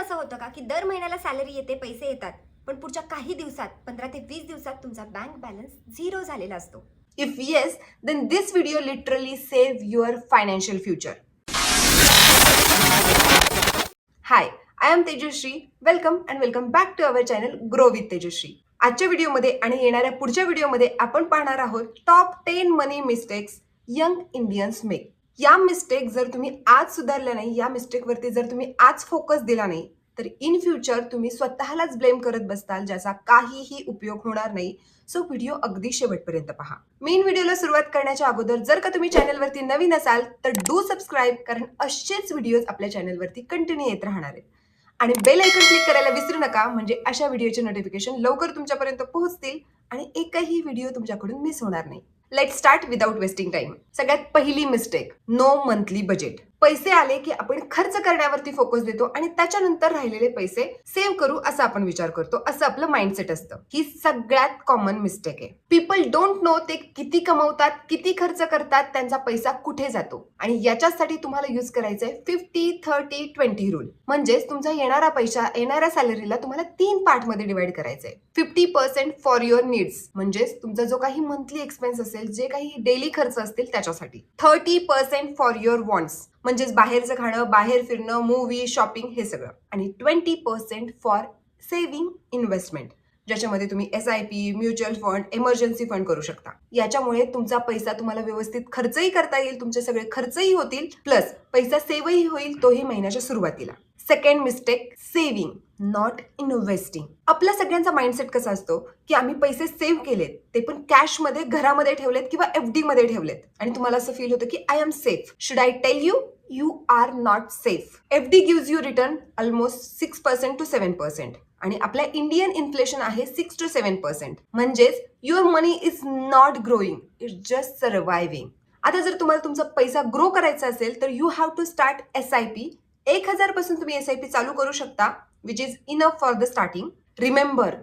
असं होतं का की दर महिन्याला सॅलरी येते, पैसे येतात, पण पुढच्या काही दिवसात 15 ते 20 दिवसात तुमचा बँक बॅलन्स झिरो झालेला असतो? If yes, then this video literally save your financial future. Hi, I am Tejashree. Welcome and welcome back to our channel Grow with Tejashree. आजच्या व्हिडिओमध्ये आणि येणाऱ्या पुढच्या व्हिडिओमध्ये आपण पाहणार आहोत टॉप 10 मनी मिस्टेक्स यंग इंडियन्स मेक. या मिस्टेक जर तुम्ही आज सुधारल्या नाही, या मिस्टेक वरती जर तुम्ही आज फोकस दिला नाही, तर इन फ्युचर तुम्ही स्वतःलाच ब्लेम करत बसताल, ज्याचा काहीही उपयोग होणार नाही. सो व्हिडिओ अगदी शेवटपर्यंत पहा. मेन व्हिडिओला सुरुवात करण्याच्या अगोदर जर का तुम्ही चॅनलवरती नवीन असाल तर डू सबस्क्राईब, कारण असेच व्हिडिओज आपल्या चॅनलवरती कंटिन्यू येत राहणार आहेत. आणि बेल आयकॉन क्लिक करायला विसरू नका, म्हणजे अशा व्हिडिओचे नोटिफिकेशन लवकर तुमच्यापर्यंत पोहोचतील आणि एकही व्हिडिओ तुमच्याकडून मिस होणार नाही. Let start without wasting time. सगळ्यात पहिली मिस्टेक, नो मंथली बजेट. पैसे आले की आपण खर्च करण्यावरती फोकस देतो आणि त्याच्यानंतर राहिलेले पैसे सेव्ह करू असा आपण विचार करतो, असं आपलं माइंडसेट असतं. ही सगळ्यात कॉमन मिस्टेक आहे. पीपल डोंट नो ते किती कमवतात, किती खर्च करतात, त्यांचा पैसा कुठे जातो. आणि याच्यासाठी तुम्हाला यूज करायचंय 50-30-20 रूल. म्हणजेच तुमचा येणारा पैसा, येणाऱ्या सॅलरीला तुम्हाला 3 पार्ट मध्ये डिवाइड करायचंय. 50% फॉर युअर नीड्स, म्हणजेच तुमचा जो काही मंथली एक्सपेन्स असेल, जे काही डेली खर्च असतील त्याच्यासाठी. 30% फॉर युअर वॉन्ट्स, म्हणजेच बाहेरचं खाणं, बाहेर फिरणं, मूवी, शॉपिंग हे सगळं. आणि 20% फॉर सेव्हिंग इन्व्हेस्टमेंट, ज्याच्यामध्ये तुम्ही SIP, mutual fund, emergency fund करू शकता. याच्यामुळे तुमचा पैसा तुम्हाला व्यवस्थित खर्चही करता येईल, तुमचे सगळे खर्चही होतील, प्लस पैसा सेव्हही होईल, तोही महिन्याच्या सुरुवातीला. Second mistake, saving not investing. आपला सगळ्यांचा माइंडसेट कसा असतो की आम्ही पैसे सेव्ह केलेत, ते पण कॅश मध्ये घरामध्ये ठेवलेत किंवा FD मध्ये ठेवलेत, आणि तुम्हाला असं फील होतं की I am safe. Should I tell you, you are not safe. FD gives you return almost 6% to 7%. आणि आपल्या इंडियन इन्फ्लेशन आहे 6 to 7%. म्हणजेच your money is not growing, it's just surviving. आता जर तुम्हाला तुमचा पैसा ग्रो करायचा असेल तर you have to start SIP. 1000 पासून तुम्ही SIP चालू करू शकता, which is enough for the starting. Remember,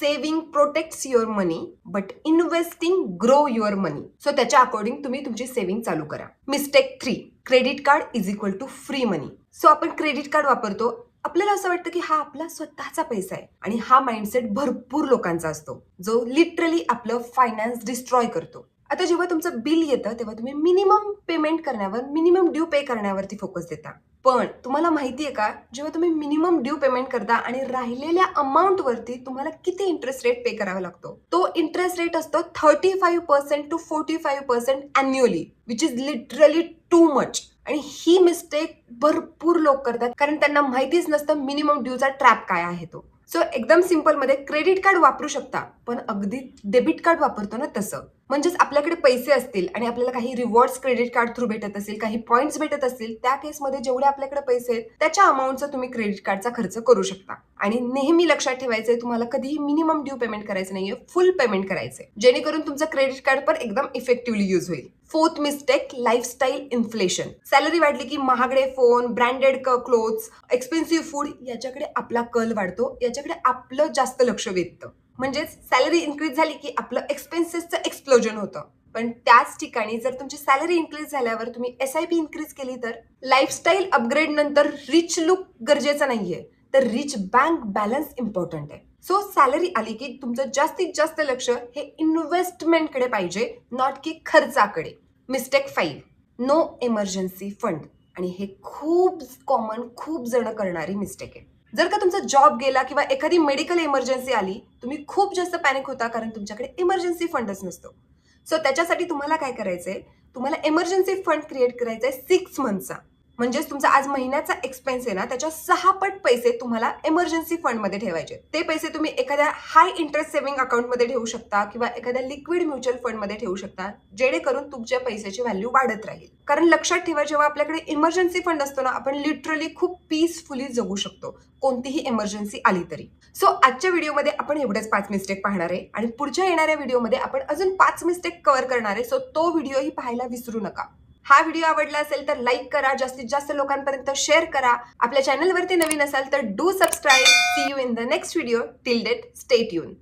saving protects your money but investing grow your money. So त्याच्या अकॉर्डिंग तुम्ही तुमची सेव्हिंग चालू करा. Mistake 3, credit card is equal to free money. So आपण क्रेडिट कार्ड वापरतो, आपल्याला असं वाटतं की हा आपला स्वतःचा पैसा आहे, आणि हा माइंडसेट भरपूर लोकांचा असतो, जो लिटरली आपलं फायनान्स डिस्ट्रॉय करतो. आता जेव्हा तुमचं बिल येतं तेव्हा तुम्ही मिनिमम पेमेंट करण्यावर, मिनिमम ड्यू पे करण्यावरती फोकस देता. पण तुम्हाला माहितीये का, जेव्हा तुम्ही मिनिमम ड्यू पेमेंट करता आणि राहिलेल्या अमाऊंट वरती तुम्हाला किती इंटरेस्ट रेट पे करावा लागतो, तो इंटरेस्ट रेट असतो 35% to 45% annually, which is literally too much. आणि ही मिस्टेक भरपूर लोक करतात, कारण त्यांना माहितीच नसतं मिनिमम ड्यूचा ट्रॅप काय आहे तो. सो एकदम सिंपल मध्ये क्रेडिट कार्ड वापरू शकता, पण अगदी डेबिट कार्ड वापरतो ना तसं. म्हणजेच आपल्याकडे पैसे असतील आणि आपल्याला काही रिवॉर्ड्स क्रेडिट कार्ड थ्रू भेटत असतील, काही पॉइंट्स भेटत असतील, त्या केसमध्ये जेवढे आपल्याकडे पैसे आहेत त्याच्या अमाऊंटचा तुम्ही क्रेडिट कार्डचा खर्च करू शकता. आणि नेहमी लक्षात ठेवायचंय, तुम्हाला कधीही मिनिमम ड्यू पेमेंट करायचं नाहीये, फुल पेमेंट करायचंय, जेणेकरून तुमचं क्रेडिट कार्ड पण एकदम इफेक्टिव्हली यूज होईल. Fourth mistake, lifestyle inflation. Salary वाढली की महागडे phone, branded clothes, expensive food याच्याकडे आपला कल वाढतो, याच्याकडे आपलं जास्त लक्ष वेधतं. म्हणजेच सॅलरी इन्क्रीज झाली की आपलं एक्सपेन्सेसचं एक्सप्लोजन होतं. पण त्याच ठिकाणी जर तुमची सॅलरी इन्क्रीज झाल्यावर तुम्ही SIP इन्क्रीज केली तर लाईफस्टाईल अपग्रेड नंतर रिच लुक गरजेचं नाहीये, तर रिच बँक बॅलन्स इम्पॉर्टंट आहे. सो सॅलरी आली की तुमचं जास्तीत जास्त लक्ष हे इन्व्हेस्टमेंटकडे पाहिजे, नॉट की खर्चाकडे. Mistake 5, no emergency fund. आणि हे खूप कॉमन, खूप जण करणारी मिस्टेक आहे. जर का तुमचा जॉब गेला किंवा एखादी मेडिकल इमर्जन्सी आली, तुम्ही खूप जास्त पॅनिक होता, कारण तुमच्याकडे इमर्जन्सी फंडच नसतो. सो त्याच्यासाठी तुम्हाला काय करायचंय, तुम्हाला इमर्जन्सी फंड क्रिएट करायचंय 6 मंथचा. म्हणजेच तुमचा आज महिन्याचा एक्सपेन्स आहे ना, त्याच्या 6 पट पैसे तुम्हाला इमर्जन्सी फंड मध्ये ठेवायचे. ते पैसे तुम्ही एखाद्या हाय इंटरेस्ट सेव्हिंग अकाउंट मध्ये ठेवू शकता किंवा एखाद्या लिक्विड म्युच्युअल फंड मध्ये ठेवू शकता, जेणेकरून तुमच्या पैशाची व्हॅल्यू वाढत राहील. कारण लक्षात ठेवा, जेव्हा आपल्याकडे इमर्जन्सी फंड असतो ना, आपण लिटरली खूप पीसफुली जगू शकतो, कोणतीही इमर्जन्सी आली तरी. सो आजच्या व्हिडिओमध्ये आपण एवढेच 5 मिस्टेक पाहणार आहे, आणि पुढच्या येणाऱ्या व्हिडिओमध्ये आपण अजून 5 मिस्टेक कव्हर करणार आहे. सो तो व्हिडिओही पाहायला विसरू नका. हा व्हिडिओ आवडला असेल तर लाईक करा, जास्तीत जास्त लोकांपर्यंत शेअर करा. आपल्या चॅनलवरती नवीन असाल तर do subscribe. See you in the next video. Till that, stay tune.